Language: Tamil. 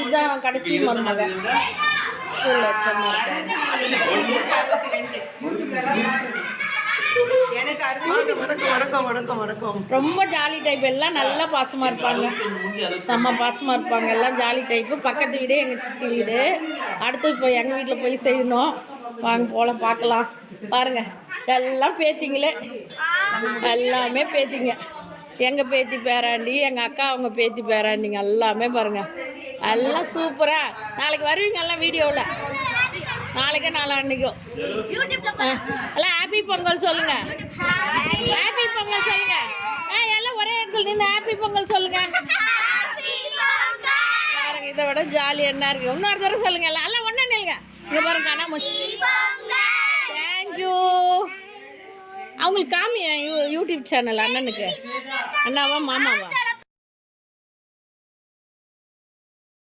இதுதான் கடைசி மருமக ஸ்கூலில் வச்சமா இருக்காங்க. ரொம்ப ஜாலி டைப், எல்லாம் நல்லா பாசமாக இருப்பாங்க, செம்ம பாசமாக இருப்பாங்க, எல்லாம் ஜாலி டைப்பு. பக்கத்து வீடு எங்கள் சித்தி வீடு. அடுத்து இப்போ எங்கள் வீட்டில் போய் செய்யணும். வாங்க போகலாம், பார்க்கலாம். பாருங்கள் எல்லாம் பேத்திங்களே, எல்லாமே பேத்திங்க. எங்கள் பேத்தி பேராண்டி, எங்கள் அக்கா அவங்க பேத்தி பேராண்டிங்க எல்லாமே பாருங்கள், எல்லாம் சூப்பராக. நாளைக்கு வருவீங்க எல்லாம் வீடியோவில், நாளைக்கே நாளான்னைக்கும். எல்லாம் ஹாப்பி பொங்கல் சொல்லுங்க, ஹாப்பி பொங்கல் சொல்லுங்க. எல்லாம் ஒரே இடத்துல நின்று ஹாப்பி பொங்கல் சொல்லுங்க. பாருங்க இதை விட ஜாலி என்ன இருக்கு. இன்னொரு தடவை சொல்லுங்க, எல்லாம் ஒன்றே நில்லுங்க. இங்கே பாருங்க அண்ணாமூச்சி. தேங்க்யூ. அவங்களுக்கு காமியா யூடியூப் சேனல் அண்ணனுக்கு, அண்ணாவா மாமாவா?